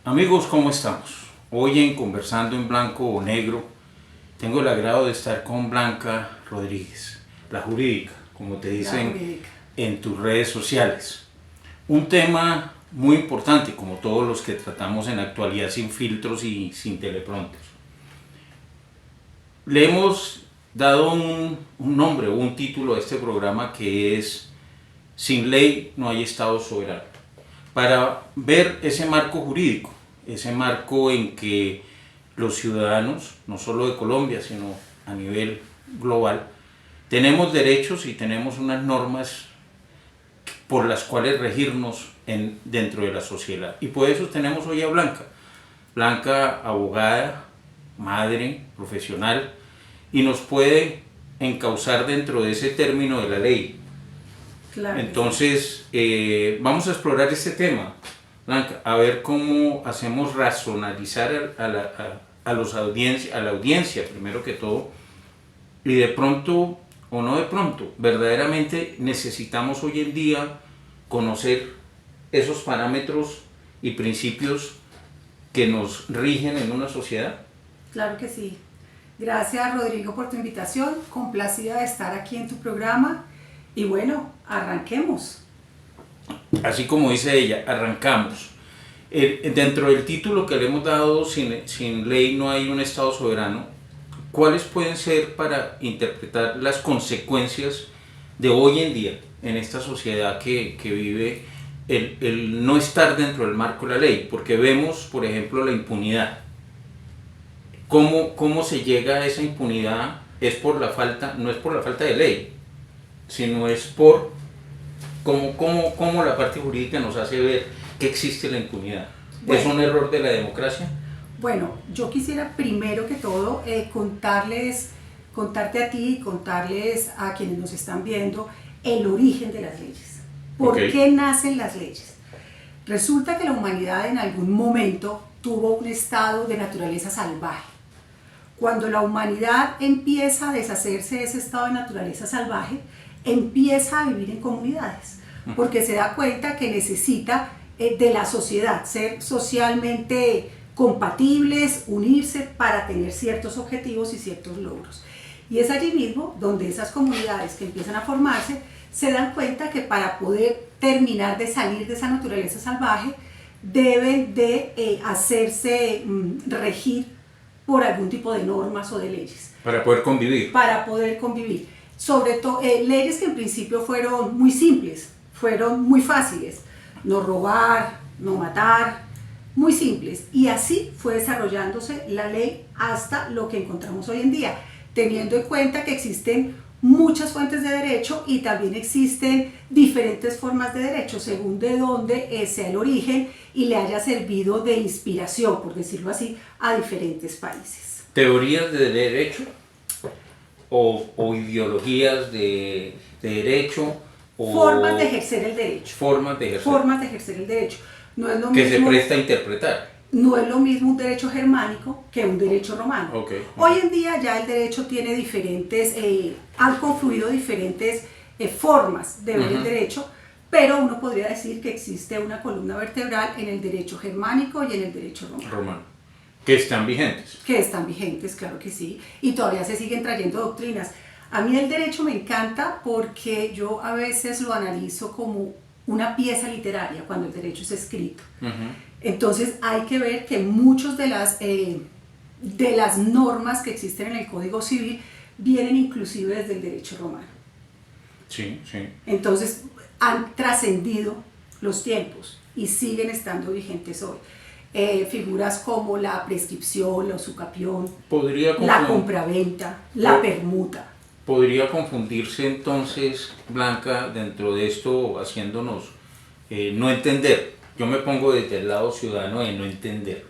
Amigos, ¿cómo estamos? Hoy en Conversando en Blanco o Negro, tengo el agrado de estar con Blanca Rodríguez, la jurídica, como te dicen en tus redes sociales. Un tema muy importante, como todos los que tratamos en la actualidad sin filtros y sin teleprompter. Le hemos dado un nombre o un título a este programa que es Sin ley no hay Estado soberano, para ver ese marco jurídico, ese marco en que los ciudadanos, no solo de Colombia, sino a nivel global, tenemos derechos y tenemos unas normas por las cuales regirnos dentro de la sociedad. Y por eso tenemos hoy a Blanca. Blanca, abogada, madre, profesional, y nos puede encauzar dentro de ese término de la ley. Claro. Entonces, vamos a explorar este tema, Blanca, a ver cómo hacemos racionalizar a la audiencia, primero que todo, y de pronto, o no de pronto, verdaderamente necesitamos hoy en día conocer esos parámetros y principios que nos rigen en una sociedad. Claro que sí. Gracias, Rodrigo, por tu invitación. Complacida de estar aquí en tu programa. Y bueno, arranquemos. Así como dice ella, arrancamos. Dentro del título que le hemos dado, sin ley no hay un Estado soberano, ¿cuáles pueden ser para interpretar las consecuencias de hoy en día en esta sociedad que vive el no estar dentro del marco de la ley? Porque vemos, por ejemplo, la impunidad. ¿Cómo se llega a esa impunidad? No es por la falta de ley, sino es por cómo la parte jurídica nos hace ver que existe la impunidad. Bueno, ¿es un error de la democracia? Bueno, yo quisiera primero que todo contarte a ti y contarles a quienes nos están viendo el origen de las leyes. ¿Por qué nacen las leyes? Resulta que la humanidad en algún momento tuvo un estado de naturaleza salvaje. Cuando la humanidad empieza a deshacerse de ese estado de naturaleza salvaje, empieza a vivir en comunidades, porque se da cuenta que necesita de la sociedad, ser socialmente compatibles, unirse para tener ciertos objetivos y ciertos logros. Y es allí mismo donde esas comunidades que empiezan a formarse se dan cuenta que para poder terminar de salir de esa naturaleza salvaje deben de hacerse regir por algún tipo de normas o de leyes. Para poder convivir. Para poder convivir. Sobre todo leyes que en principio fueron muy simples, fueron muy fáciles. No robar, no matar, muy simples. Y así fue desarrollándose la ley hasta lo que encontramos hoy en día, teniendo en cuenta que existen muchas fuentes de derecho y también existen diferentes formas de derecho según de dónde sea el origen y le haya servido de inspiración, por decirlo así, a diferentes países. ¿Teorías de derecho o ideologías de derecho? Formas de ejercer el derecho. Formas de ejercer el derecho. No es lo que mismo, se presta a interpretar. No es lo mismo un derecho germánico que un derecho romano. Hoy en día ya el derecho tiene diferentes, han confluido diferentes formas de ver el derecho, pero uno podría decir que existe una columna vertebral en el derecho germánico y en el derecho romano. Que están vigentes. Que están vigentes, claro que sí, y todavía se siguen trayendo doctrinas. A mí el derecho me encanta porque yo a veces lo analizo como una pieza literaria cuando el derecho es escrito. Entonces hay que ver que muchas de las normas que existen en el Código Civil vienen inclusive desde el derecho romano. Sí, sí. Entonces han trascendido los tiempos y siguen estando vigentes hoy. Figuras como la prescripción, la usucapión, la compraventa, la permuta. ¿Podría confundirse entonces, Blanca, dentro de esto, haciéndonos no entender? Yo me pongo desde el lado ciudadano de no entender,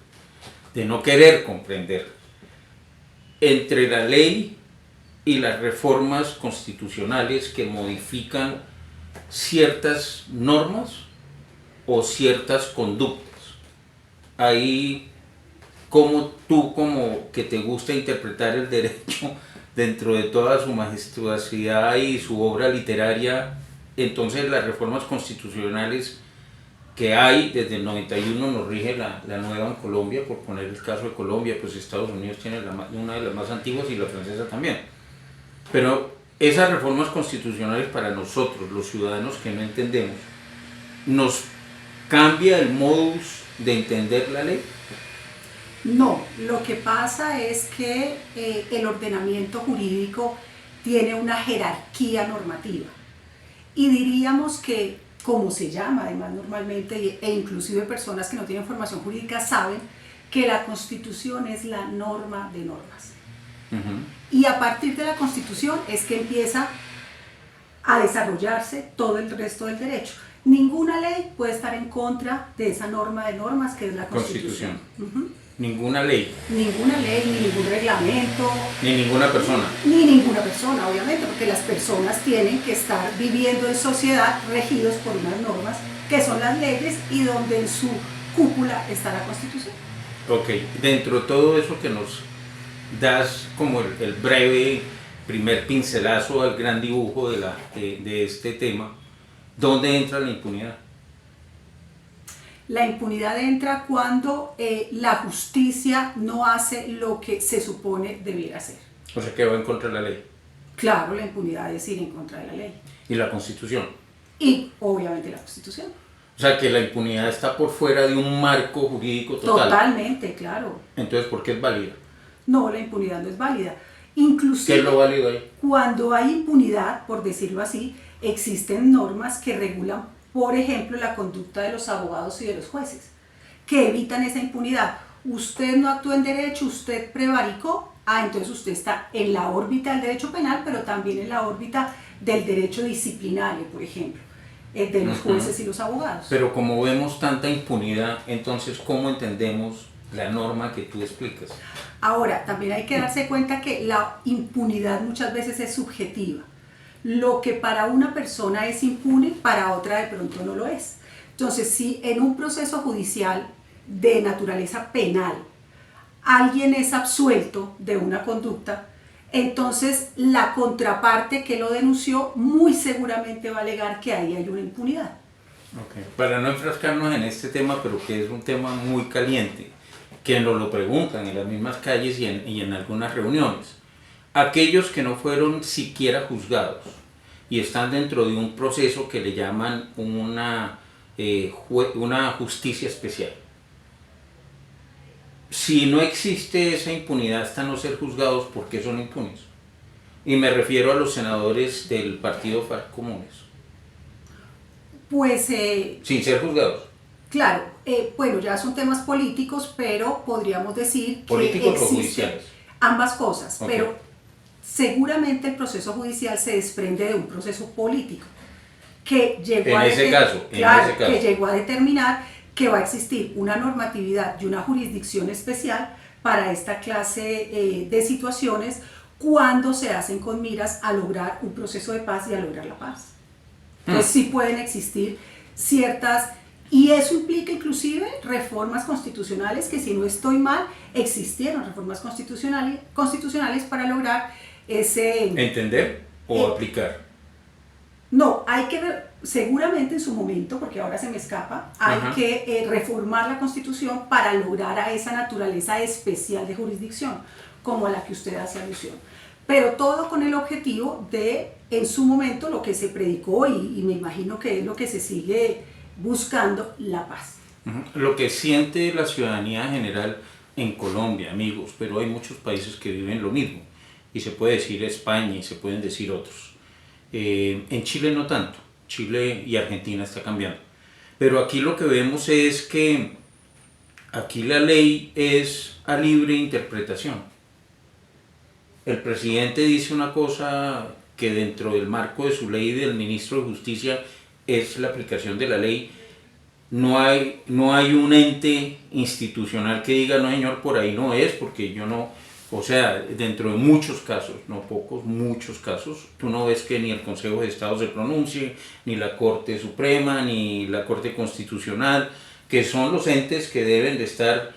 de no querer comprender, entre la ley y las reformas constitucionales que modifican ciertas normas o ciertas conductas. Ahí, como que te gusta interpretar el derecho dentro de toda su majestuosidad y su obra literaria, entonces las reformas constitucionales que hay desde el 91, nos rige la nueva en Colombia, por poner el caso de Colombia, pues Estados Unidos tiene una de las más antiguas y la francesa también. Pero esas reformas constitucionales para nosotros, los ciudadanos que no entendemos, nos cambia el modus de entender la ley. No, lo que pasa es que el ordenamiento jurídico tiene una jerarquía normativa y diríamos que, como se llama además normalmente, e inclusive personas que no tienen formación jurídica saben que la Constitución es la norma de normas. Y a partir de la Constitución es que empieza a desarrollarse todo el resto del derecho. Ninguna ley puede estar en contra de esa norma de normas que es la Constitución. Ninguna ley. Ninguna ley, ni ningún reglamento. Ni ninguna persona. Ni ninguna persona, obviamente, porque las personas tienen que estar viviendo en sociedad regidos por unas normas que son las leyes y donde en su cúpula está la Constitución. Ok, dentro de todo eso que nos das como el breve primer pincelazo al gran dibujo de este tema, ¿dónde entra la impunidad? La impunidad entra cuando la justicia no hace lo que se supone debiera hacer. O sea, que va en contra de la ley. Claro, la impunidad es ir en contra de la ley. Y la Constitución. Y obviamente la Constitución. O sea, que la impunidad está por fuera de un marco jurídico total. Totalmente, claro. Entonces, ¿por qué es válida? No, la impunidad no es válida. Inclusive, ¿Qué es lo válido ahí? cuando hay impunidad, por decirlo así, existen normas que regulan, por ejemplo, la conducta de los abogados y de los jueces, que evitan esa impunidad. Usted no actuó en derecho, usted prevaricó, entonces usted está en la órbita del derecho penal, pero también en la órbita del derecho disciplinario, por ejemplo, de los jueces y los abogados. Pero como vemos tanta impunidad, entonces, ¿cómo entendemos la norma que tú explicas? Ahora, también hay que darse cuenta que la impunidad muchas veces es subjetiva. Lo que para una persona es impune, para otra de pronto no lo es. Entonces, si en un proceso judicial de naturaleza penal alguien es absuelto de una conducta, entonces la contraparte que lo denunció muy seguramente va a alegar que ahí hay una impunidad. Okay. Para no enfrascarnos en este tema, pero que es un tema muy caliente, que nos lo preguntan en las mismas calles y en algunas reuniones. Aquellos que no fueron siquiera juzgados y están dentro de un proceso que le llaman una justicia especial. Si no existe esa impunidad hasta no ser juzgados, ¿por qué son impunes? Y me refiero a los senadores del partido FARC Comunes. Pues... sin ser juzgados. Claro, bueno, ya son temas políticos, pero podríamos decir ¿Políticos que o judiciales? Ambas cosas, Okay. Pero seguramente el proceso judicial se desprende de un proceso político que llegó que llegó a determinar que va a existir una normatividad y una jurisdicción especial para esta clase de situaciones cuando se hacen con miras a lograr un proceso de paz y a lograr la paz. Entonces sí pueden existir ciertas, y eso implica inclusive reformas constitucionales que, si no estoy mal, existieron reformas constitucionales para lograr ese... ¿Entender o aplicar? No, hay que, seguramente en su momento, porque ahora se me escapa, hay que reformar la Constitución para lograr a esa naturaleza especial de jurisdicción, como a la que usted hace alusión. Pero todo con el objetivo de, en su momento, lo que se predicó y me imagino que es lo que se sigue buscando, la paz. Lo que siente la ciudadanía general en Colombia, amigos, pero hay muchos países que viven lo mismo, y se puede decir España y se pueden decir otros. En Chile no tanto, Chile y Argentina está cambiando, pero aquí lo que vemos es que aquí la ley es a libre interpretación. El presidente dice una cosa que dentro del marco de su ley del ministro de Justicia es la aplicación de la ley. No hay un ente institucional que diga, no señor, por ahí no es, porque yo no... O sea, dentro de muchos casos, no pocos, muchos casos, tú no ves que ni el Consejo de Estado se pronuncie, ni la Corte Suprema, ni la Corte Constitucional, que son los entes que deben de estar,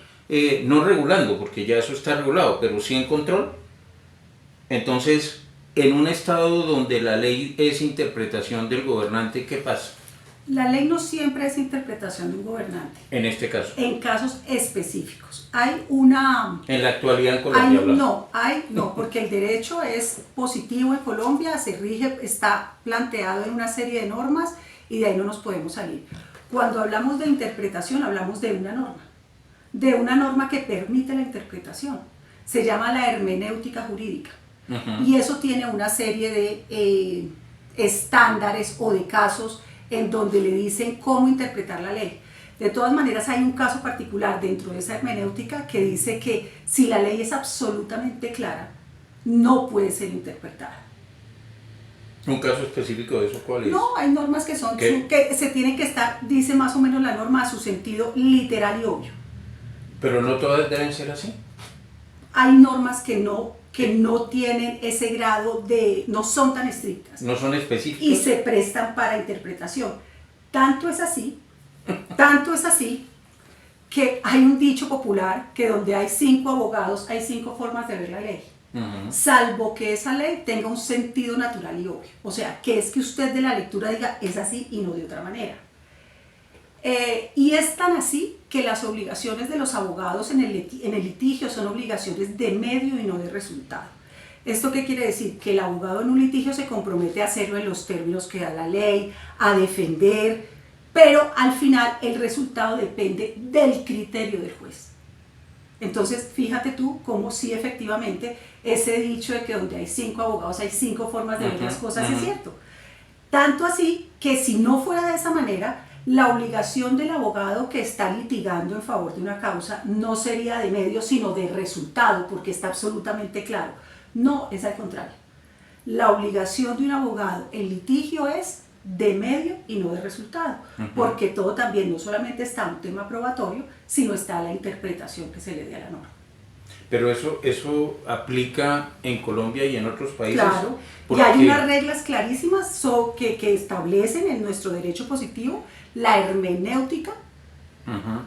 no regulando, porque ya eso está regulado, pero sí en control. Entonces, en un estado donde la ley es interpretación del gobernante, ¿qué pasa? La ley no siempre es interpretación de un gobernante. En este caso. En casos específicos. Hay una... En la actualidad en Colombia. No, porque el derecho es positivo en Colombia, se rige, está planteado en una serie de normas y de ahí no nos podemos salir. Cuando hablamos de interpretación, hablamos de una norma que permite la interpretación. Se llama la hermenéutica jurídica. Y eso tiene una serie de estándares o de casos en donde le dicen cómo interpretar la ley. De todas maneras, hay un caso particular dentro de esa hermenéutica que dice que si la ley es absolutamente clara, no puede ser interpretada. ¿Un caso específico de eso cuál es? No, hay normas que se tienen que estar, dice más o menos la norma a su sentido literal y obvio. Pero no todas deben ser así. Hay normas que no tienen ese grado no son tan estrictas. No son específicas. Y se prestan para interpretación. Tanto es así que hay un dicho popular que donde hay 5 abogados hay 5 formas de ver la ley. Salvo que esa ley tenga un sentido natural y obvio. O sea, que es que usted de la lectura diga es así y no de otra manera. Y es tan así que las obligaciones de los abogados en el litigio son obligaciones de medio y no de resultado. ¿Esto qué quiere decir? Que el abogado en un litigio se compromete a hacerlo en los términos que da la ley, a defender, pero al final el resultado depende del criterio del juez. Entonces, fíjate tú cómo sí efectivamente ese dicho de que donde hay 5 abogados hay 5 formas de ver las cosas es cierto. Tanto así que si no fuera de esa manera, la obligación del abogado que está litigando en favor de una causa no sería de medio, sino de resultado, porque está absolutamente claro. No, es al contrario. La obligación de un abogado en litigio es de medio y no de resultado, porque todo también, no solamente está un tema probatorio, sino está la interpretación que se le dé a la norma. Pero eso aplica en Colombia y en otros países. Claro, y hay unas reglas clarísimas que establecen en nuestro derecho positivo la hermenéutica,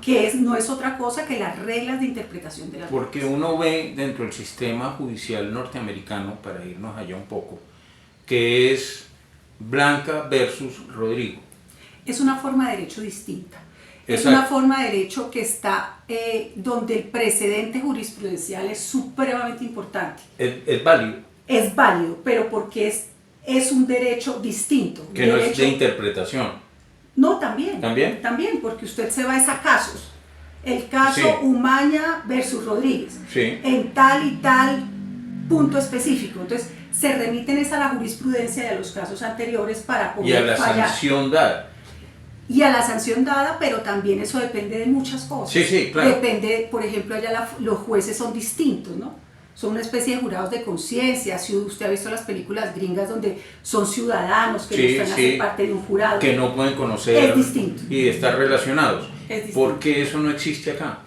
que no es otra cosa que las reglas de interpretación de la ley. Porque uno ve dentro del sistema judicial norteamericano, para irnos allá un poco, que es Blanca versus Rodrigo. Es una forma de derecho distinta. Exacto. Es una forma de derecho que está donde el precedente jurisprudencial es supremamente importante. Es válido. Es válido, pero porque es un derecho distinto. Que no es de interpretación. No, también. ¿También? También, porque usted se va a casos. El caso Sí. Umaña versus Rodríguez. Sí. En tal y tal punto específico. Entonces, se remiten a la jurisprudencia y a los casos anteriores para poder Y a la fallar. sanción dada. Y a la sanción dada, pero también eso depende de muchas cosas. Sí, sí, claro. Depende, por ejemplo, allá los jueces son distintos, ¿no? Son una especie de jurados de conciencia. Si usted ha visto las películas gringas donde son ciudadanos que no están a ser parte de un jurado. Que no pueden conocer. Es distinto. Y estar relacionados. Es distinto. ¿Por qué eso no existe acá?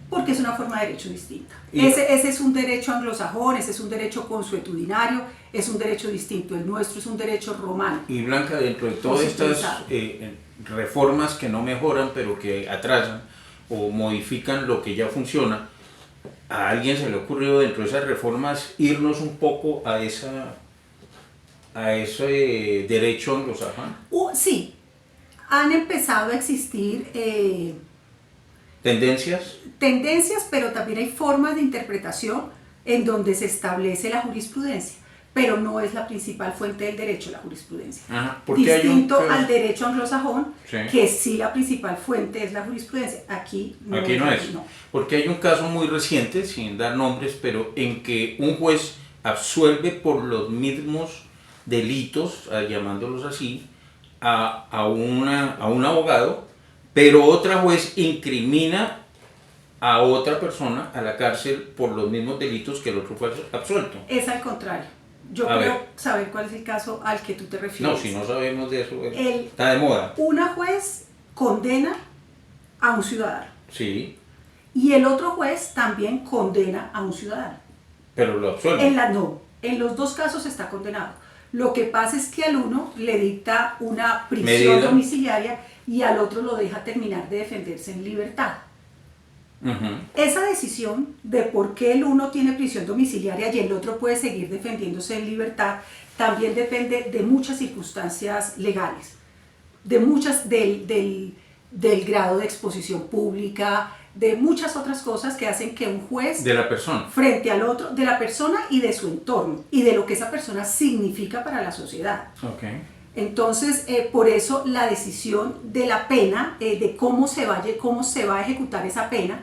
Porque es una forma de derecho distinta. Y- Ese es un derecho anglosajón, ese es un derecho consuetudinario, es un derecho distinto. El nuestro es un derecho romano. Y Blanca, dentro de todas estas reformas que no mejoran, pero que atrasan o modifican lo que ya funciona, ¿a alguien se le ha ocurrido dentro de esas reformas irnos un poco a ese derecho anglosajón? Sí, han empezado a existir ¿Tendencias? pero también hay formas de interpretación en donde se establece la jurisprudencia, pero no es la principal fuente del derecho, la jurisprudencia. Ajá, porque Distinto hay un... al derecho anglosajón, Sí. que sí la principal fuente es la jurisprudencia. Aquí no es. No. Porque hay un caso muy reciente, sin dar nombres, pero en que un juez absuelve por los mismos delitos, llamándolos así, a un abogado, pero otra juez incrimina a otra persona a la cárcel por los mismos delitos que el otro fue absuelto. Es al contrario. Yo A creo ver. saber cuál es el caso al que tú te refieres. No, si no sabemos de eso, El- está de moda. Una juez condena a un ciudadano Sí, y el otro juez también condena a un ciudadano. pero lo absuelve. En los dos casos está condenado. Lo que pasa es que al uno le dicta una prisión Medida. domiciliaria y al otro lo deja terminar de defenderse en libertad. Ujú. Esa decisión de por qué el uno tiene prisión domiciliaria y el otro puede seguir defendiéndose en libertad también depende de muchas circunstancias legales. de muchas, del grado de exposición pública, de muchas otras cosas que hacen que un juez de la persona frente al otro, de la persona y de su entorno y de lo que esa persona significa para la sociedad. Okay. Entonces, por eso la decisión de la pena, de cómo se va a ejecutar esa pena,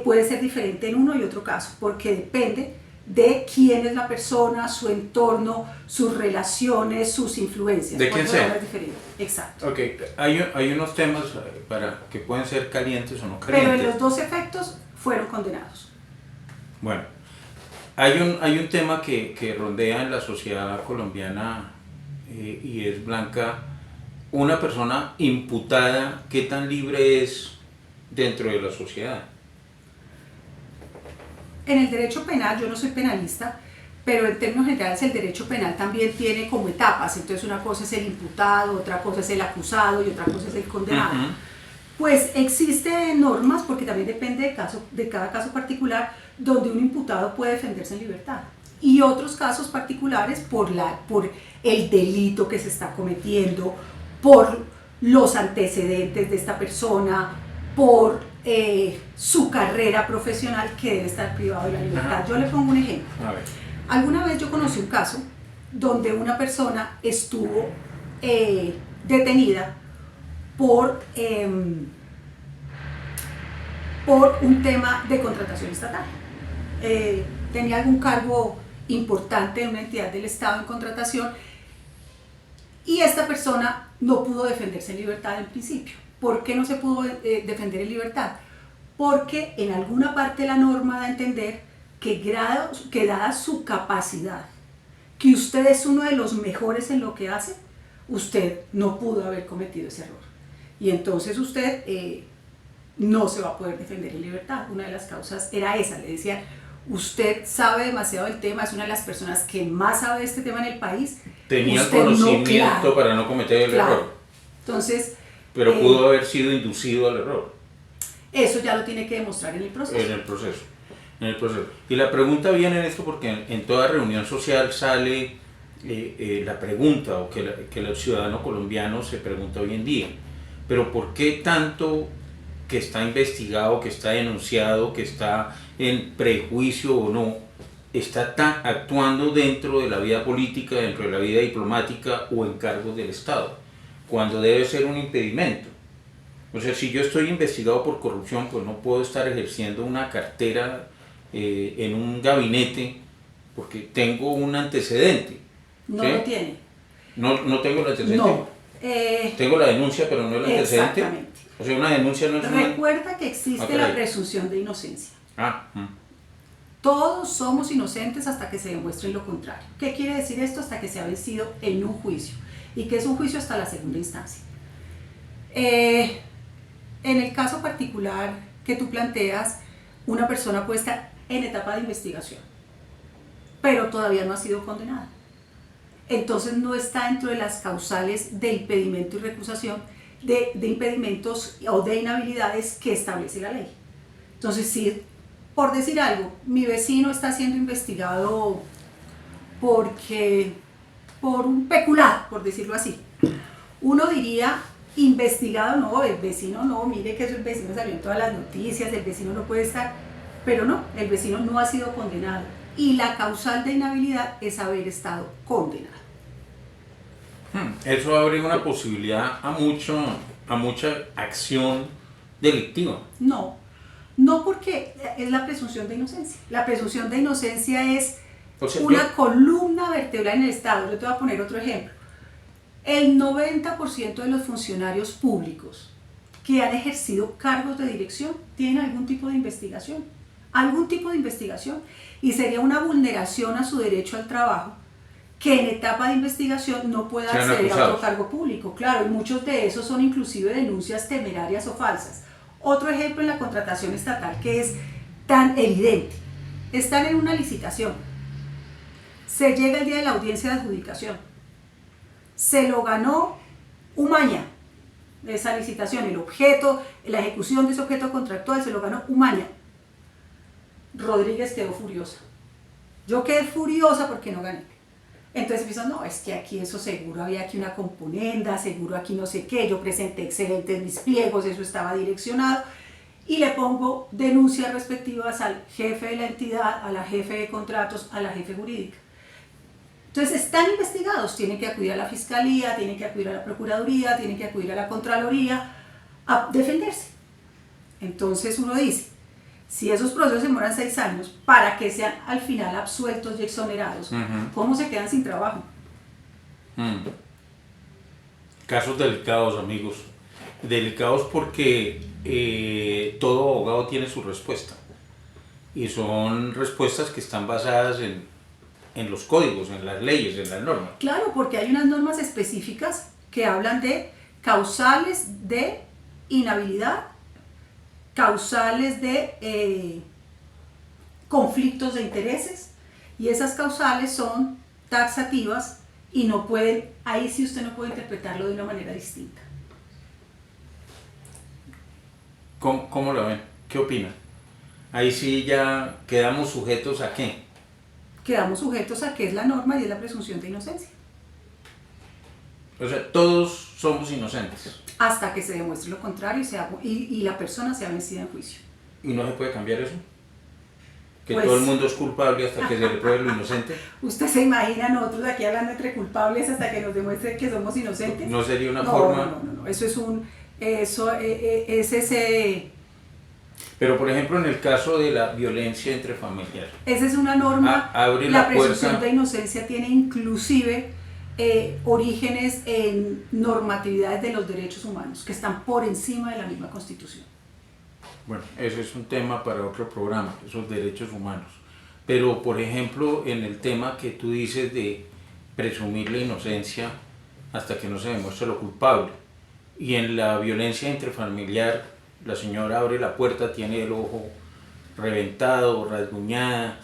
puede ser diferente en uno y otro caso, porque depende de quién es la persona, su entorno, sus relaciones, sus influencias. De quién sea. Exacto. Okay. Hay unos temas que pueden ser calientes o no calientes. Pero en los dos efectos fueron condenados. Bueno, hay un tema que rondea en la sociedad colombiana y es, Blanca, una persona imputada, ¿qué tan libre es dentro de la sociedad? En el derecho penal, yo no soy penalista, pero en términos generales el derecho penal también tiene como etapas. Entonces una cosa es el imputado, otra cosa es el acusado y otra cosa es el condenado. Uh-huh. Pues existen normas, porque también depende de cada caso particular, donde un imputado puede defenderse en libertad. Y otros casos particulares por el delito que se está cometiendo, por los antecedentes de esta persona, por su carrera profesional, que debe estar privado de la libertad. Ajá. Yo le pongo un ejemplo. A ver. Alguna vez yo conocí un caso donde una persona estuvo detenida por un tema de contratación estatal. Tenía algún cargo importante en una entidad del Estado en contratación y esta persona no pudo defenderse en libertad en principio. ¿Por qué no se pudo defender en libertad? Porque en alguna parte de la norma da a entender que dada su capacidad, que usted es uno de los mejores en lo que hace, usted no pudo haber cometido ese error. Y entonces usted no se va a poder defender en libertad. Una de las causas era esa, le decían, usted sabe demasiado del tema, es una de las personas que más sabe de este tema en el país. Tenía el conocimiento para no cometer el error. Entonces, pero pudo haber sido inducido al error. Eso ya lo tiene que demostrar en el proceso. En el proceso. Y la pregunta viene en esto porque en toda reunión social sale la pregunta, o que el ciudadano colombiano se pregunta hoy en día, pero ¿por qué tanto que está investigado, que está denunciado, que está en prejuicio o no, está actuando dentro de la vida política, dentro de la vida diplomática o en cargos del Estado, cuando debe ser un impedimento? O sea, si yo estoy investigado por corrupción, pues no puedo estar ejerciendo una cartera en un gabinete porque tengo un antecedente. No ¿sí? lo tiene. No tengo el antecedente. No. Tengo la denuncia, pero no el antecedente. Exactamente. O sea, una denuncia no es Recuerda que existe la presunción de inocencia. Todos somos inocentes hasta que se demuestre lo contrario. ¿Qué quiere decir esto? Hasta que se ha vencido en un juicio. ¿Y qué es un juicio? Hasta la segunda instancia. En el caso particular que tú planteas, una persona puede estar en etapa de investigación, pero todavía no ha sido condenada. Entonces no está dentro de las causales de impedimento y recusación, de impedimentos o de inhabilidades que establece la ley. Entonces, si, por decir algo, mi vecino está siendo investigado por un peculado, por decirlo así, uno diría, investigado no, el vecino no, mire que el vecino salió en todas las noticias, el vecino no puede estar, pero no, el vecino no ha sido condenado y la causal de inhabilidad es haber estado condenado. Eso abre una posibilidad a mucha acción delictiva. No porque es la presunción de inocencia. La presunción de inocencia es una columna vertebral en el Estado. Yo te voy a poner otro ejemplo. El 90% de los funcionarios públicos que han ejercido cargos de dirección tienen algún tipo de investigación. Y sería una vulneración a su derecho al trabajo que en etapa de investigación no pueda acceder a otro cargo público. Claro, y muchos de esos son inclusive denuncias temerarias o falsas. Otro ejemplo en la contratación estatal que es tan evidente. Están en una licitación. Se llega el día de la audiencia de adjudicación. Se lo ganó Umaña, esa licitación, el objeto, la ejecución de ese objeto contractual se lo ganó Umaña. Rodríguez quedó furiosa. Yo quedé furiosa porque no gané. Entonces pienso, no, es que aquí eso seguro había aquí una componenda, seguro aquí no sé qué, yo presenté excelentes mis pliegos, eso estaba direccionado, y le pongo denuncias respectivas al jefe de la entidad, a la jefe de contratos, a la jefe jurídica. Entonces están investigados, tienen que acudir a la fiscalía, tienen que acudir a la procuraduría, tienen que acudir a la contraloría a defenderse. Entonces uno dice, si esos procesos demoran 6 años para que sean al final absueltos y exonerados, ¿cómo se quedan sin trabajo? Casos delicados, amigos. Delicados porque todo abogado tiene su respuesta. Y son respuestas que están basadas en los códigos, en las leyes, en las normas. Claro, porque hay unas normas específicas que hablan de causales de inhabilidad, causales de conflictos de intereses, y esas causales son taxativas y no pueden, ahí sí usted no puede interpretarlo de una manera distinta. ¿Cómo lo ven? ¿Qué opinan? Ahí sí ya quedamos sujetos ¿a qué? Quedamos sujetos a que es la norma y es la presunción de inocencia. O sea, todos somos inocentes. Hasta que se demuestre lo contrario y la persona sea vencida en juicio. ¿Y no se puede cambiar eso? ¿Que Pues, todo el mundo es culpable hasta que se le pruebe lo inocente? ¿Usted se imagina nosotros aquí hablando entre culpables hasta que nos demuestre que somos inocentes? ¿No sería una forma? No, eso es es ese... Pero por ejemplo en el caso de la violencia intrafamiliar. Esa es una norma, abre la la presunción puerta. de inocencia tiene inclusive orígenes en normatividades de los derechos humanos que están por encima de la misma Constitución. Bueno, ese es un tema para otro programa, esos derechos humanos. Pero por ejemplo en el tema que tú dices de presumir la inocencia hasta que no se demuestre lo culpable, y en la violencia intrafamiliar la señora abre la puerta, tiene el ojo reventado, rasguñada,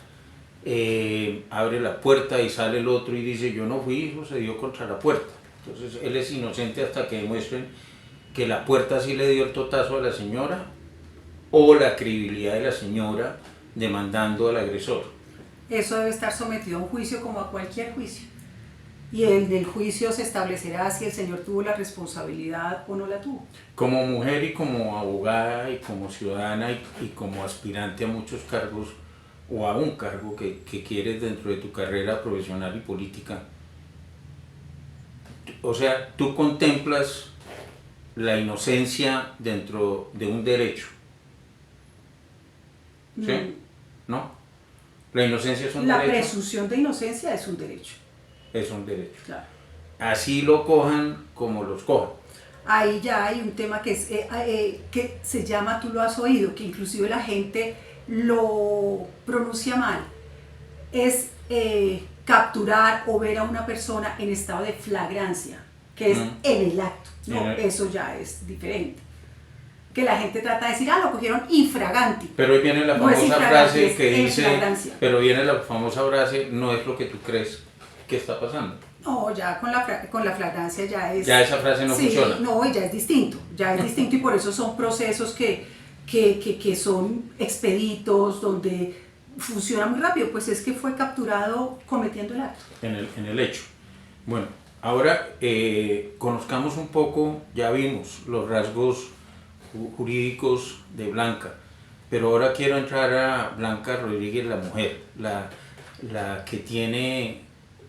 abre la puerta y sale el otro y dice yo no fui, hijo, se dio contra la puerta. Entonces él es inocente hasta que demuestren que la puerta sí le dio el totazo a la señora, o la credibilidad de la señora demandando al agresor. Eso debe estar sometido a un juicio como a cualquier juicio. Y el del juicio se establecerá si el señor tuvo la responsabilidad o no la tuvo. Como mujer y como abogada y como ciudadana y como aspirante a muchos cargos o a un cargo que quieres dentro de tu carrera profesional y política, o sea, tú contemplas la inocencia dentro de un derecho. ¿Sí? ¿No? La inocencia es un derecho. La presunción de inocencia es un derecho. Es un derecho. Claro. Así lo cojan como los cojan. Ahí ya hay un tema que se llama, tú lo has oído, que inclusive la gente lo pronuncia mal. Es capturar o ver a una persona en estado de flagrancia, que es en el acto. No, eso ya es diferente. Que la gente trata de decir, lo cogieron infraganti. Pero hoy viene la famosa frase que dice, pero viene la famosa frase, no es lo que tú crees que está pasando. No, ya con la flagrancia ya es... Ya esa frase no funciona. No, ya es distinto, y por eso son procesos que son expeditos, donde funciona muy rápido, pues es que fue capturado cometiendo el acto. En el hecho. Bueno, ahora conozcamos un poco, ya vimos los rasgos jurídicos de Blanca, pero ahora quiero entrar a Blanca Rodríguez, la mujer, la que tiene,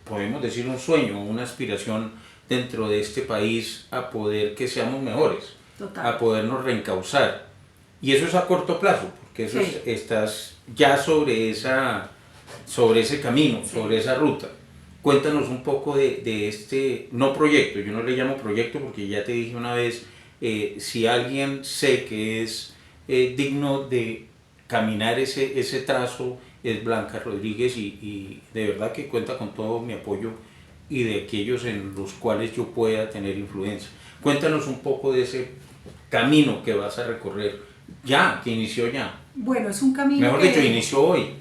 podemos decir, un sueño, una aspiración dentro de este país a poder que seamos mejores. Total. A podernos reencauzar. Y eso es a corto plazo, porque eso sí. Estás ya sobre ese camino, sí. Sobre esa ruta. Cuéntanos un poco de este, no proyecto, yo no le llamo proyecto porque ya te dije una vez, si alguien sé que es digno de caminar ese trazo, es Blanca Rodríguez, y de verdad que cuenta con todo mi apoyo y de aquellos en los cuales yo pueda tener influencia. Cuéntanos un poco de ese camino que vas a recorrer ya, que inició ya. Bueno, es un camino mejor dicho, inició hoy.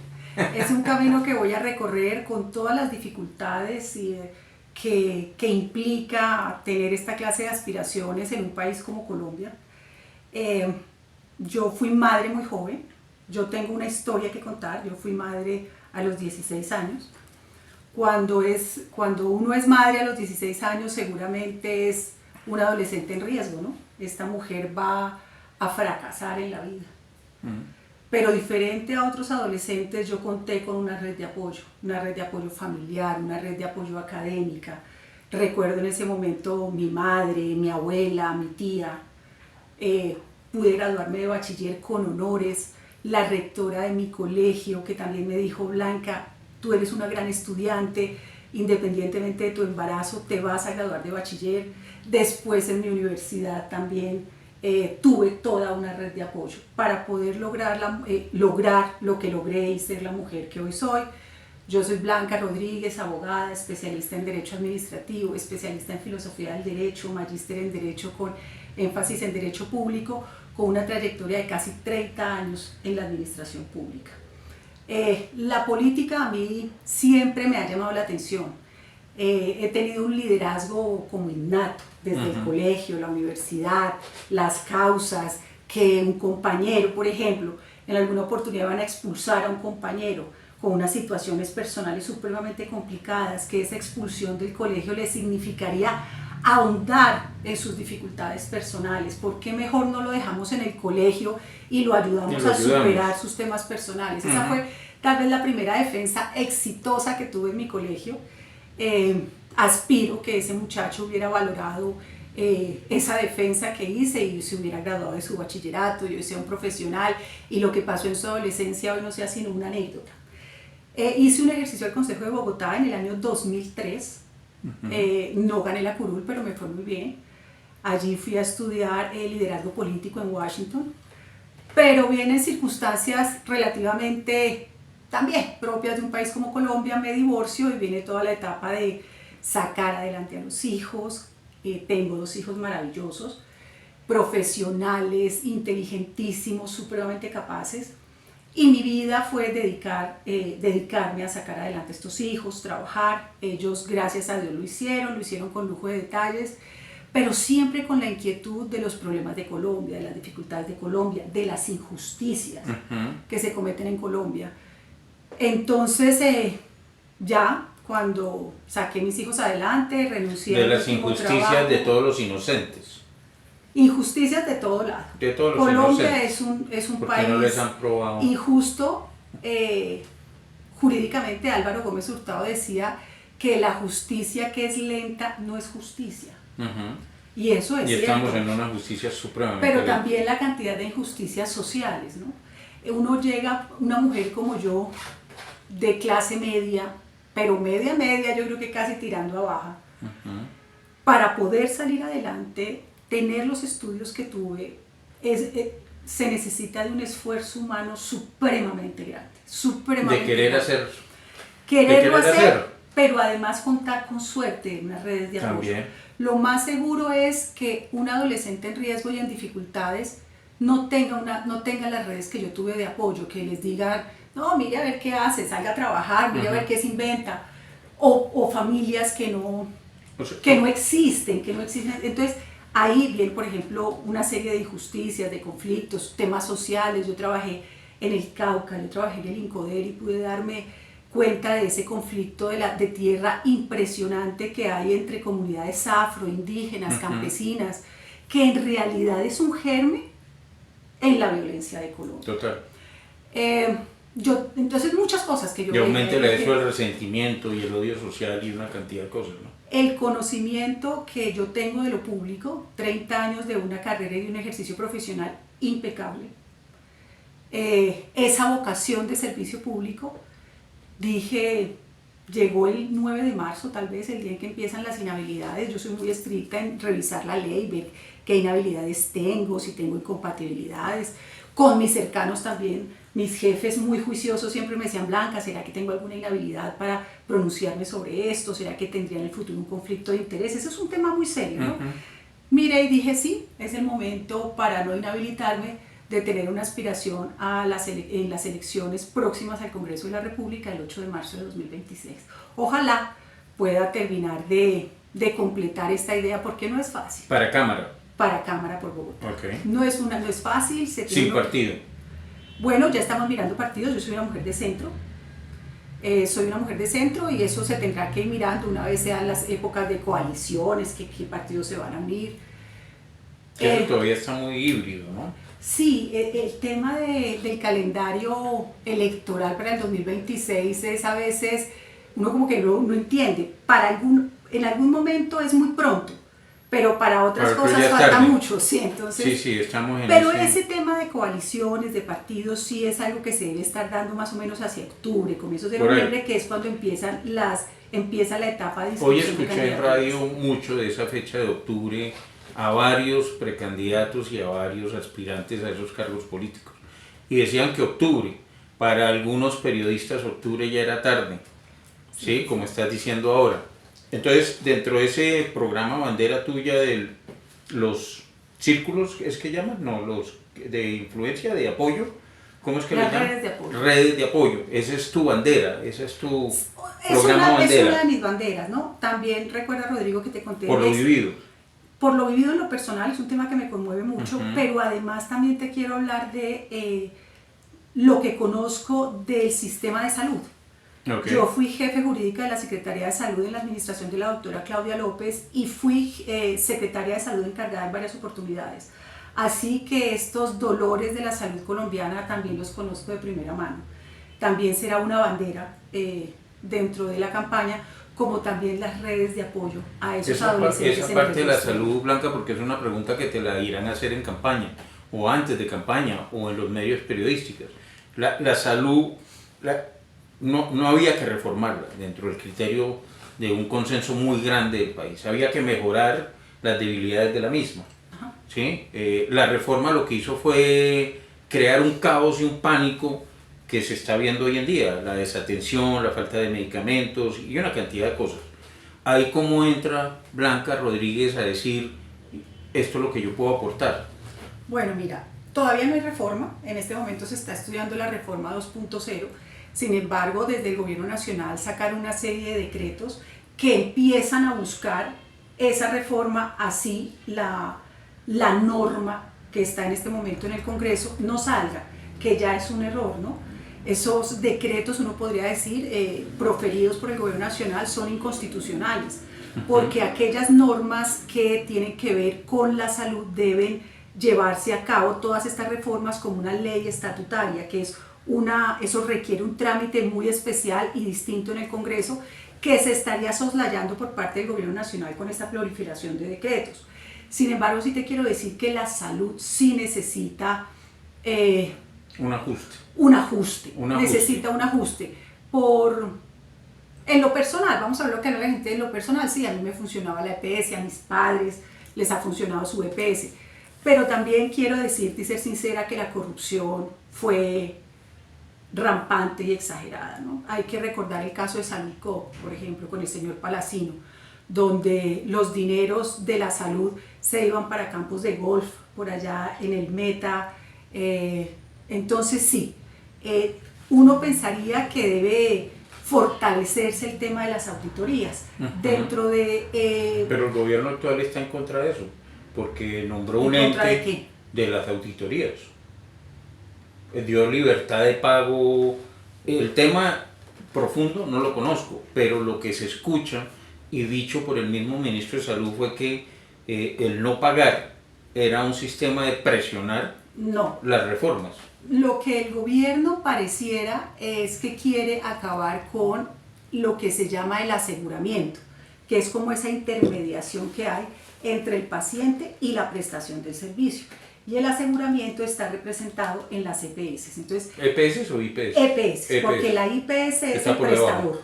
Es un camino que voy a recorrer con todas las dificultades que implica tener esta clase de aspiraciones en un país como Colombia. Yo fui madre muy joven, yo tengo una historia que contar, yo fui madre a los 16 años, cuando uno es madre a los 16 años, seguramente es un adolescente en riesgo, ¿no? Esta mujer va a fracasar en la vida. Pero diferente a otros adolescentes, yo conté con una red de apoyo familiar, una red de apoyo académica. Recuerdo en ese momento mi madre, mi abuela, mi tía. Pude graduarme de bachiller con honores. La rectora de mi colegio, que también me dijo: Blanca, tú eres una gran estudiante, independientemente de tu embarazo, te vas a graduar de bachiller. Después en mi universidad también tuve toda una red de apoyo para poder lograr lo que logré y ser la mujer que hoy soy. Yo soy Blanca Rodríguez, abogada, especialista en Derecho Administrativo, especialista en Filosofía del Derecho, magíster en Derecho con énfasis en Derecho Público, con una trayectoria de casi 30 años en la administración pública. La política a mí siempre me ha llamado la atención. He tenido un liderazgo como innato, desde el colegio, la universidad, las causas, que un compañero, por ejemplo, en alguna oportunidad van a expulsar a un compañero con unas situaciones personales supremamente complicadas, que esa expulsión del colegio le significaría ahondar en sus dificultades personales. ¿Por qué mejor no lo dejamos en el colegio y lo ayudamos a superar sus temas personales? Esa fue tal vez la primera defensa exitosa que tuve en mi colegio. Aspiro que ese muchacho hubiera valorado esa defensa que hice y se hubiera graduado de su bachillerato, y hoy sea un profesional, y lo que pasó en su adolescencia hoy no sea sino una anécdota. Hice un ejercicio al Consejo de Bogotá en el año 2003. No gané la curul, pero me fue muy bien. Allí fui a estudiar liderazgo político en Washington, pero vienen circunstancias relativamente también propias de un país como Colombia. Me divorcio y viene toda la etapa de sacar adelante a los hijos. Tengo 2 hijos maravillosos, profesionales, inteligentísimos, supremamente capaces. Y mi vida fue dedicarme a sacar adelante a estos hijos, trabajar. Ellos, gracias a Dios, lo hicieron con lujo de detalles, pero siempre con la inquietud de los problemas de Colombia, de las dificultades de Colombia, de las injusticias que se cometen en Colombia. Entonces, ya cuando saqué mis hijos adelante, renuncié de las injusticias trabajo, de todos los inocentes. Injusticias de todo lado. De todos los Colombia inocentes. es un ¿Por qué país no les han probado? injusto. Jurídicamente, Álvaro Gómez Hurtado decía que la justicia que es lenta no es justicia. Y eso es cierto. Y estamos en una justicia supremamente pero lenta. También la cantidad de injusticias sociales, ¿no? Uno llega, una mujer como yo, de clase media, pero media, yo creo que casi tirando a baja, para poder salir adelante, tener los estudios que tuve, se necesita de un esfuerzo humano supremamente grande, de querer hacer. Quererlo hacer, pero además contar con suerte en unas redes de apoyo. También. Lo más seguro es que un adolescente en riesgo y en dificultades no tenga las redes que yo tuve de apoyo, que les digan: no, mire a ver qué hace, salga a trabajar, mire a ver qué se inventa, o familias que no existen. Entonces, ahí viene, por ejemplo, una serie de injusticias, de conflictos, temas sociales. Yo trabajé en el Cauca, yo trabajé en el Incoder y pude darme cuenta de ese conflicto de tierra impresionante que hay entre comunidades afro, indígenas, campesinas, que en realidad es un germen en la violencia de Colombia. Total. Entonces, muchas cosas que yo... Y aumenta eso el resentimiento y el odio social y una cantidad de cosas, ¿no? El conocimiento que yo tengo de lo público, 30 años de una carrera y de un ejercicio profesional impecable, esa vocación de servicio público, dije, llegó el 9 de marzo, tal vez el día en que empiezan las inhabilidades. Yo soy muy estricta en revisar la ley, ver qué inhabilidades tengo, si tengo incompatibilidades. Con mis cercanos también, mis jefes muy juiciosos siempre me decían: Blanca, ¿será que tengo alguna inhabilidad para pronunciarme sobre esto? ¿Será que tendría en el futuro un conflicto de intereses? Eso es un tema muy serio, ¿no? Miré y dije: sí, es el momento para no inhabilitarme, de tener una aspiración en las elecciones próximas al Congreso de la República el 8 de marzo de 2026. Ojalá pueda terminar de completar esta idea, porque no es fácil. Para Cámara. Para Cámara por Bogotá. Okay. No es fácil. Sin partido. Bueno, ya estamos mirando partidos. Yo soy una mujer de centro. Soy una mujer de centro y eso se tendrá que ir mirando una vez sean las épocas de coaliciones, qué partidos se van a unir. Eso todavía está muy híbrido, ¿no? Sí, el tema del calendario electoral para el 2026 es a veces, uno como que no entiende, en algún momento es muy pronto, pero para otras cosas falta mucho, sí, entonces... Sí, estamos en Pero ese tema de coaliciones, de partidos, sí es algo que se debe estar dando más o menos hacia octubre, comienzos de noviembre, que es cuando empieza la etapa de inscripción. Hoy escuché en radio mucho de esa fecha de octubre a varios precandidatos y a varios aspirantes a esos cargos políticos. Y decían que octubre, para algunos periodistas octubre ya era tarde, ¿sí? Como estás diciendo ahora. Entonces, dentro de ese programa bandera tuya de los círculos, ¿es que llaman? No, los de influencia, de apoyo, ¿cómo es que le llaman? Redes de apoyo. Redes de apoyo, esa es tu bandera, esa es tu programa bandera. Es una de mis banderas, ¿no? También recuerda, Rodrigo, que te conté. Por lo vivido. Por lo vivido en lo personal, es un tema que me conmueve mucho, pero además también te quiero hablar de lo que conozco del sistema de salud. Okay. Yo fui jefe jurídica de la Secretaría de Salud en la administración de la doctora Claudia López y fui secretaria de salud encargada en varias oportunidades. Así que estos dolores de la salud colombiana también los conozco de primera mano. También será una bandera dentro de la campaña, como también las redes de apoyo a esos adolescentes. Esa parte de la salud, Blanca, porque es una pregunta que te la irán a hacer en campaña, o antes de campaña, o en los medios periodísticos. La salud, no había que reformarla dentro del criterio de un consenso muy grande del país. Había que mejorar las debilidades de la misma. ¿Sí? La reforma lo que hizo fue crear un caos y un pánico que se está viendo hoy en día, la desatención, la falta de medicamentos y una cantidad de cosas. Ahí cómo entra Blanca Rodríguez a decir, esto es lo que yo puedo aportar. Bueno, mira, todavía no hay reforma, en este momento se está estudiando la reforma 2.0, sin embargo, desde el gobierno nacional sacaron una serie de decretos que empiezan a buscar esa reforma, así la norma que está en este momento en el Congreso no salga, que ya es un error, ¿no? Esos decretos, uno podría decir, proferidos por el gobierno nacional son inconstitucionales, porque aquellas normas que tienen que ver con la salud deben llevarse a cabo todas estas reformas como una ley estatutaria, que es eso requiere un trámite muy especial y distinto en el Congreso, que se estaría soslayando por parte del gobierno nacional con esta proliferación de decretos. Sin embargo, sí te quiero decir que la salud sí necesita un ajuste. Necesita un ajuste. En lo personal, vamos a ver lo que habla la gente en lo personal. Sí, a mí me funcionaba la EPS, a mis padres les ha funcionado su EPS. Pero también quiero decirte y ser sincera que la corrupción fue rampante y exagerada, ¿no? Hay que recordar el caso de Sanicop, por ejemplo, con el señor Palacino, donde los dineros de la salud se iban para campos de golf, por allá en el Meta. Entonces sí, uno pensaría que debe fortalecerse el tema de las auditorías dentro de... Pero el gobierno actual está en contra de eso, porque nombró un ente de las auditorías. Dio libertad de pago. El tema profundo no lo conozco, pero lo que se escucha y dicho por el mismo ministro de Salud fue que el no pagar era un sistema de presionar las reformas. Lo que el gobierno pareciera es que quiere acabar con lo que se llama el aseguramiento, que es como esa intermediación que hay entre el paciente y la prestación del servicio. Y el aseguramiento está representado en las EPS. Entonces, ¿EPS o IPS? EPS, porque la IPS es el prestador.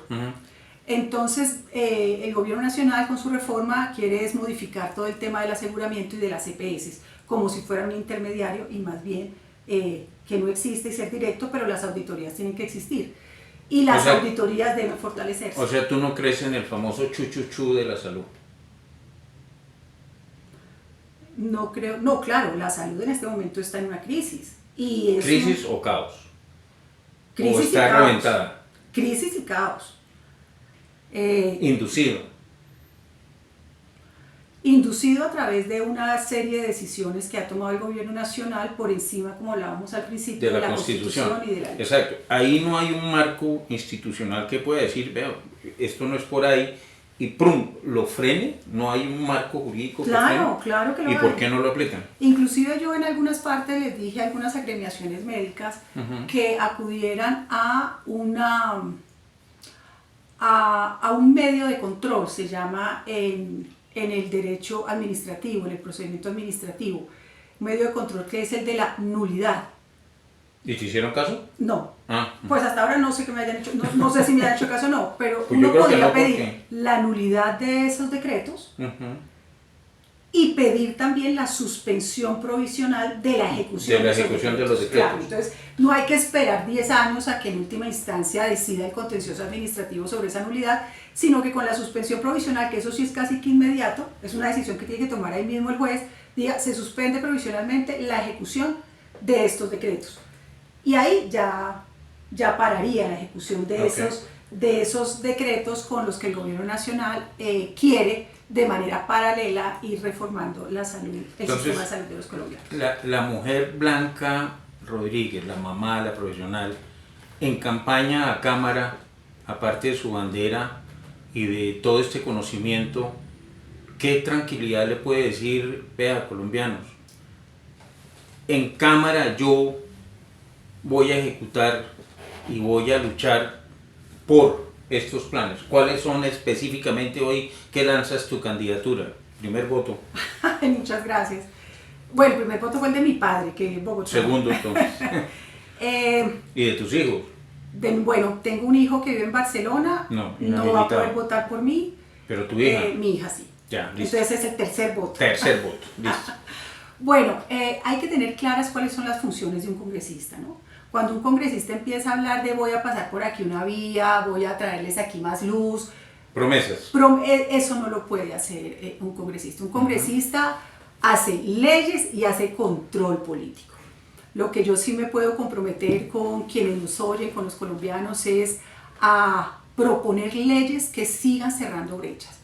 Entonces, el gobierno nacional con su reforma quiere modificar todo el tema del aseguramiento y de las EPS, como si fuera un intermediario y más bien que no existe y ser directo, pero las auditorías tienen que existir. Y las auditorías deben fortalecerse. O sea, ¿tú no crees en el famoso chuchuchú de la salud? No creo, no, claro, la salud en este momento está en una crisis. Y ¿crisis o caos? Crisis ¿O está y caos. reventada? Crisis y caos. Inducido. inducido a través de una serie de decisiones que ha tomado el gobierno nacional por encima, como hablábamos al principio, de la Constitución y de la ley. Exacto. Ahí no hay un marco institucional que pueda decir, veo, esto no es por ahí, y ¡prum!, lo frene. No hay un marco jurídico que frene. Claro que lo hay. ¿Y hay. por qué no lo aplican? Inclusive yo en algunas partes les dije a algunas agremiaciones médicas que acudieran a un medio de control, se llama en el derecho administrativo, en el procedimiento administrativo, un medio de control que es el de la nulidad. ¿Y te hicieron caso? No. Pues hasta ahora no sé que me hayan hecho, no sé si me han hecho caso o no, pero pues uno podría pedir porque la nulidad de esos decretos y pedir también la suspensión provisional de la ejecución de los decretos. Claro, entonces no hay que esperar 10 años a que en última instancia decida el contencioso administrativo sobre esa nulidad, sino que con la suspensión provisional, que eso sí es casi que inmediato, es una decisión que tiene que tomar ahí mismo el juez, diga, se suspende provisionalmente la ejecución de estos decretos. Y ahí ya pararía la ejecución de esos decretos con los que el gobierno nacional quiere de manera paralela ir reformando la salud, el sistema de salud de los colombianos. La mujer Blanca Rodríguez, la mamá, la profesional, en campaña a Cámara, aparte de su bandera y de todo este conocimiento, ¿qué tranquilidad le puede decir, vea, colombianos? En Cámara yo voy a ejecutar y voy a luchar por estos planes. ¿Cuáles son específicamente hoy que lanzas tu candidatura? Primer voto. Muchas gracias. Bueno, el primer voto fue el de mi padre, que es Bogotá. Segundo, entonces. ¿Y de tus hijos? Bueno, tengo un hijo que vive en Barcelona, no va a poder votar por mí. ¿Pero tu hija? Mi hija sí. Ya, listo. Entonces es el tercer voto. Tercer voto, listo. Bueno, hay que tener claras cuáles son las funciones de un congresista, ¿no? Cuando un congresista empieza a hablar de voy a pasar por aquí una vía, voy a traerles aquí más luz. Promesas. Eso no lo puede hacer un congresista. Un congresista hace leyes y hace control político. Lo que yo sí me puedo comprometer con quienes nos oyen, con los colombianos, es a proponer leyes que sigan cerrando brechas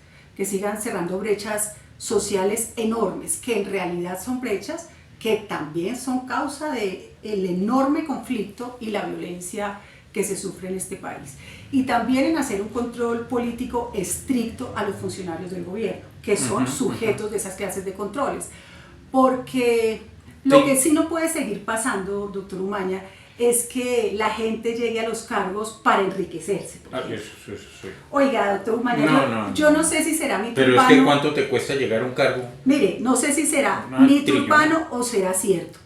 sociales enormes, que en realidad son brechas que también son causa del enorme conflicto y la violencia que se sufre en este país. Y también en hacer un control político estricto a los funcionarios del gobierno, que son sujetos de esas clases de controles. Porque lo que sí no puede seguir pasando, doctor Umaña, es que la gente llegue a los cargos para enriquecerse. Sí. Oiga, doctor Umaña, yo no sé si será mi Pero turbano. Es que ¿cuánto te cuesta llegar a un cargo? Mire, no sé si será mito urbano o será cierto,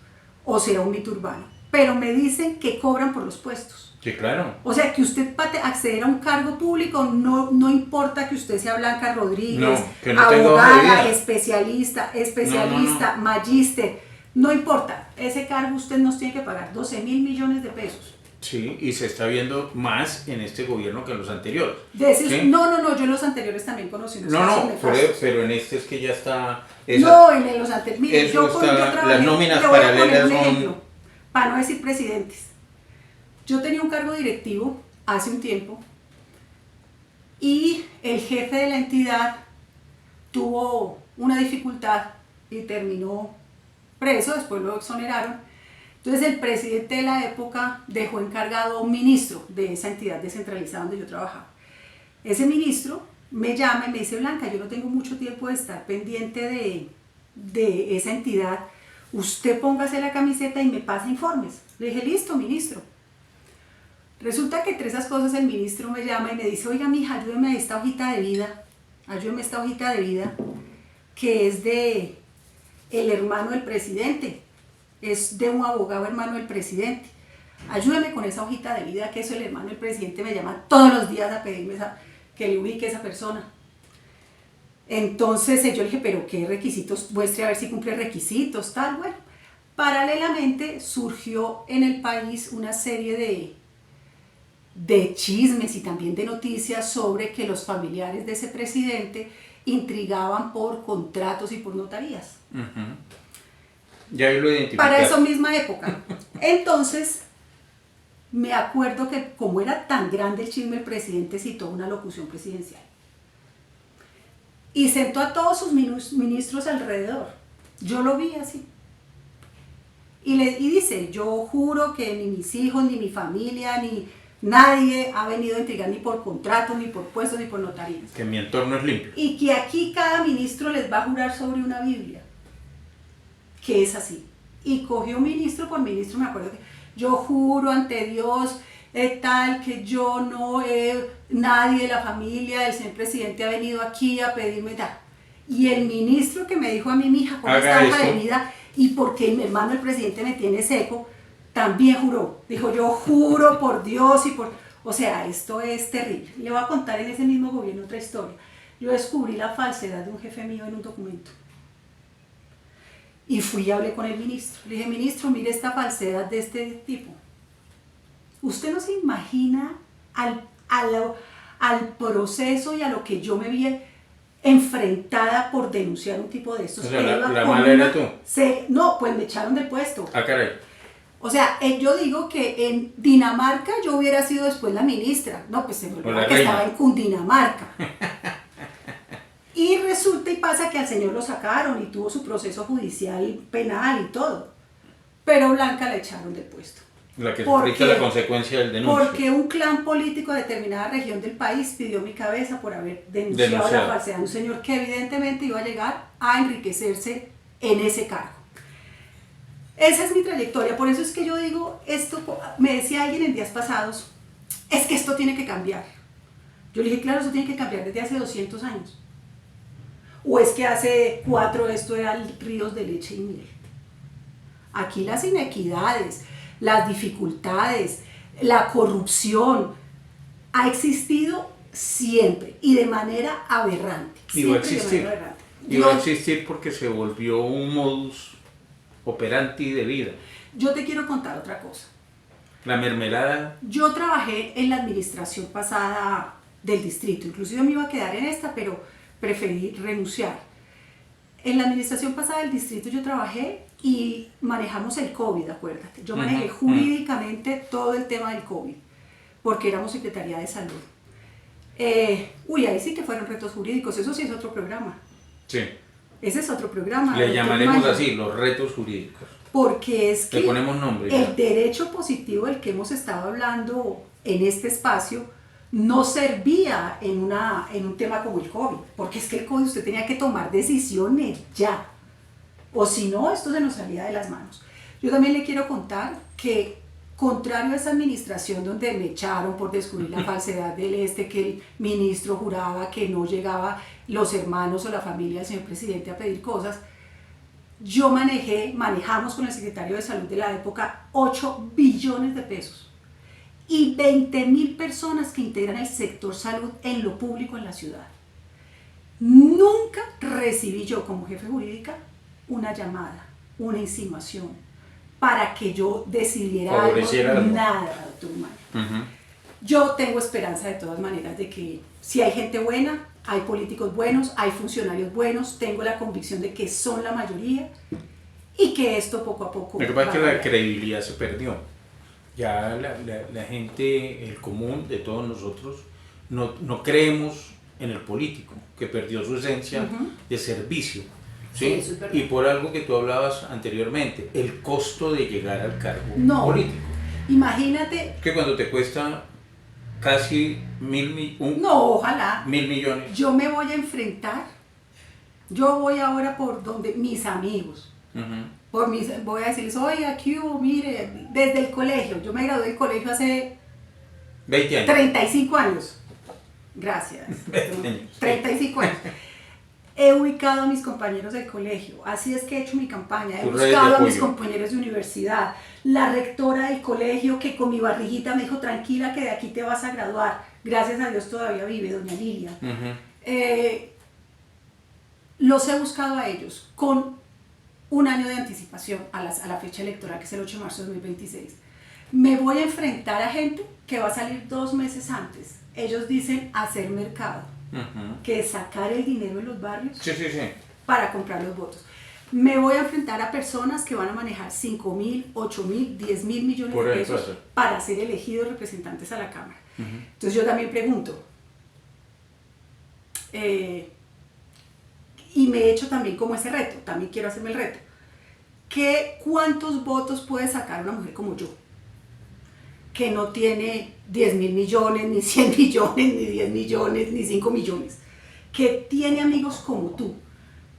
o será un mito urbano, pero me dicen que cobran por los puestos. Sí, claro. O sea, que usted para acceder a un cargo público no importa que usted sea Blanca Rodríguez, que no abogada, especialista, no. magíster, no importa, ese cargo usted nos tiene que pagar 12 mil millones de pesos. Sí, y se está viendo más en este gobierno que en los anteriores. ¿Sí? No, yo en los anteriores también conocí unos casos nefastos. Pero en este es que ya está... en los anteriores, mire, yo trabajé, las nóminas le voy a poner paralelas un son... ejemplo, para no decir presidentes. Yo tenía un cargo directivo hace un tiempo y el jefe de la entidad tuvo una dificultad y terminó preso, después lo exoneraron. Entonces el presidente de la época dejó encargado a un ministro de esa entidad descentralizada donde yo trabajaba. Ese ministro me llama y me dice, Blanca, yo no tengo mucho tiempo de estar pendiente de esa entidad, usted póngase la camiseta y me pasa informes. Le dije, listo, ministro. Resulta que entre esas cosas el ministro me llama y me dice, oiga, mija, ayúdeme a esta hojita de vida, que es de el hermano del presidente, es de un abogado hermano del presidente. Ayúdeme con esa hojita de vida, que eso el hermano del presidente me llama todos los días a pedirme que le ubique a esa persona. Entonces yo le dije, pero ¿qué requisitos? Muestre a ver si cumple requisitos, tal. Bueno, paralelamente surgió en el país una serie de chismes y también de noticias sobre que los familiares de ese presidente intrigaban por contratos y por notarías. Ya lo identificaste. Para esa misma época. Entonces, me acuerdo que como era tan grande el chisme, el presidente citó una locución presidencial. y sentó a todos sus ministros alrededor. Yo lo vi así. Y dice, yo juro que ni mis hijos, ni mi familia, ni nadie ha venido a intrigar ni por contratos, ni por puestos, ni por notarías. Que mi entorno es limpio. Y que aquí cada ministro les va a jurar sobre una Biblia, que es así. Y cogió ministro por ministro, me acuerdo que yo juro ante Dios tal que yo no nadie de la familia del señor presidente ha venido aquí a pedirme tal. Y el ministro que me dijo a mí, mija, con esta hoja de vida, y porque mi hermano el presidente me tiene seco, también juró. Dijo, yo juro por Dios y por... O sea, esto es terrible. Le voy a contar en ese mismo gobierno otra historia. Yo descubrí la falsedad de un jefe mío en un documento. Y fui y hablé con el ministro. Le dije, ministro, mire esta falsedad de este tipo. Usted no se imagina al proceso y a lo que yo me vi enfrentada por denunciar un tipo de estos. O sea, la mala era tú. No, pues me echaron del puesto. Ah, caray. O sea, yo digo que en Dinamarca yo hubiera sido después la ministra. No, pues se me olvidó que estaba en Cundinamarca. Y resulta y pasa que al señor lo sacaron y tuvo su proceso judicial penal y todo. Pero Blanca la echaron del puesto. La que sufrió la consecuencia del denuncio. Porque un clan político de determinada región del país pidió mi cabeza por haber denunciado la falsedad de un señor que evidentemente iba a llegar a enriquecerse en ese cargo. Esa es mi trayectoria, por eso es que yo digo, esto, me decía alguien en días pasados, es que esto tiene que cambiar. Yo le dije, claro, eso tiene que cambiar desde hace 200 años. O es que hace 4 esto eran ríos de leche y miel. Aquí las inequidades, las dificultades, la corrupción ha existido siempre y de manera aberrante. Y va a existir. Y va a existir porque se volvió un modus operandi de vida. Yo te quiero contar otra cosa. La mermelada. Yo trabajé en la administración pasada del distrito, inclusive me iba a quedar en esta, pero preferí renunciar. En la administración pasada del distrito yo trabajé y manejamos el COVID, acuérdate. Yo manejé jurídicamente todo el tema del COVID, porque éramos Secretaría de Salud. Ahí sí que fueron retos jurídicos, eso sí es otro programa. Sí. Ese es otro programa. Le llamaremos así, los retos jurídicos. Porque es que le ponemos nombre, el derecho positivo del que hemos estado hablando en este espacio no servía en un tema como el COVID, porque es que el COVID usted tenía que tomar decisiones ya, o si no, esto se nos salía de las manos. Yo también le quiero contar que, contrario a esa administración donde me echaron por descubrir la falsedad que el ministro juraba que no llegaba los hermanos o la familia del señor presidente a pedir cosas, yo manejamos con el secretario de Salud de la época 8 billones de pesos y 20.000 personas que integran el sector salud en lo público en la ciudad. Nunca recibí yo como jefe jurídica una llamada, una insinuación para que yo decidiera algo, nada, doctor Mario. Yo tengo esperanza de todas maneras de que si hay gente buena, hay políticos buenos, hay funcionarios buenos, tengo la convicción de que son la mayoría y que esto poco a poco... Lo que pasa es que la credibilidad se perdió. Ya la gente, el común de todos nosotros, no creemos en el político, que perdió su esencia de servicio. ¿Sí? Sí, y por algo que tú hablabas anteriormente, el costo de llegar al cargo político. Imagínate... Que cuando te cuesta casi ojalá. 1.000 millones. Yo me voy a enfrentar, yo voy ahora por donde mis amigos, voy a decirles, oye, aquí mire, desde el colegio, yo me gradué del colegio hace 20 años. 35 años. Gracias. 35 años. He ubicado a mis compañeros del colegio, así es que he hecho mi campaña, he buscado a mis compañeros de universidad, la rectora del colegio que con mi barriguita me dijo, tranquila que de aquí te vas a graduar, gracias a Dios todavía vive, doña Lilia. Los he buscado a ellos con un año de anticipación a la fecha electoral, que es el 8 de marzo de 2026. Me voy a enfrentar a gente que va a salir 2 meses antes. Ellos dicen hacer mercado, que es sacar el dinero de los barrios para comprar los votos. Me voy a enfrentar a personas que van a manejar 5.000, 8.000, 10.000 millones de pesos para ser elegidos representantes a la Cámara. Entonces yo también pregunto, y me he hecho también como ese reto, también quiero hacerme el reto. ¿Cuántos votos puede sacar una mujer como yo? Que no tiene 10.000 millones, ni 100 millones, ni 10 millones, ni 5 millones. Que tiene amigos como tú,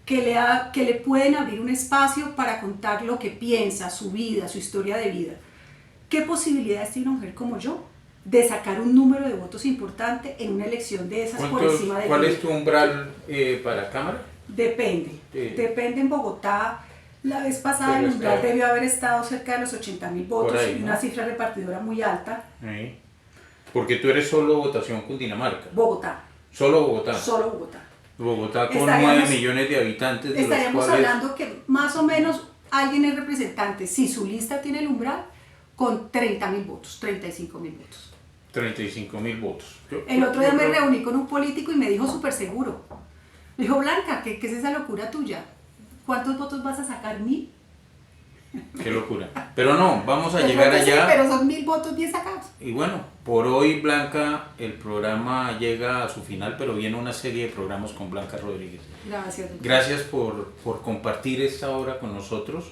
que le pueden abrir un espacio para contar lo que piensa, su vida, su historia de vida. ¿Qué posibilidades tiene una mujer como yo de sacar un número de votos importante en una elección de esas por encima de... ¿Cuál es tu umbral para Cámara? Depende. Depende en Bogotá. La vez pasada el umbral debió haber estado cerca de los 80.000 votos, ahí, ¿no? Una cifra repartidora muy alta. Ahí. Porque tú eres solo votación Cundinamarca. Bogotá. Solo Bogotá. Solo Bogotá. Bogotá con 9 millones de habitantes. De estaríamos los cuales... hablando que más o menos alguien es representante, si su lista tiene el umbral, con 30.000 votos, 35.000 votos. 35.000 votos. El otro día me reuní con un político y me dijo súper seguro. Me dijo, Blanca, ¿qué es esa locura tuya? ¿Cuántos votos vas a sacar? 1.000. Qué locura. Pero no, vamos a llegar allá. Sí, pero son 1.000 votos bien sacados. Y bueno, por hoy, Blanca, el programa llega a su final, pero viene una serie de programas con Blanca Rodríguez. Gracias, doctor. Gracias por compartir esta hora con nosotros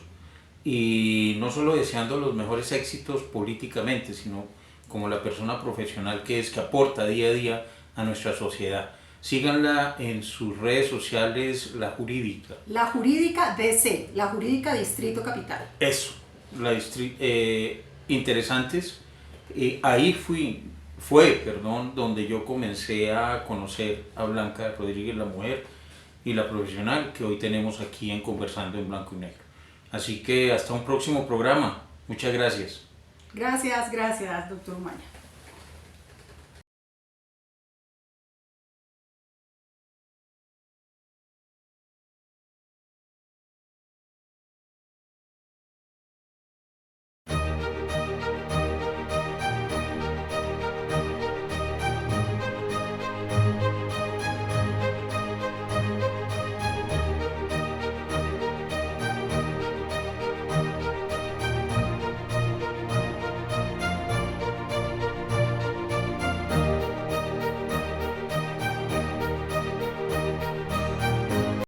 y no solo deseando los mejores éxitos políticamente, sino como la persona profesional que es, que aporta día a día a nuestra sociedad. Síganla en sus redes sociales, La Jurídica. La Jurídica DC, La Jurídica Distrito Capital. Eso, interesantes. Ahí fue, donde yo comencé a conocer a Blanca Rodríguez, la mujer y la profesional que hoy tenemos aquí en Conversando en Blanco y Negro. Así que hasta un próximo programa. Muchas gracias. Gracias, doctor Umaña.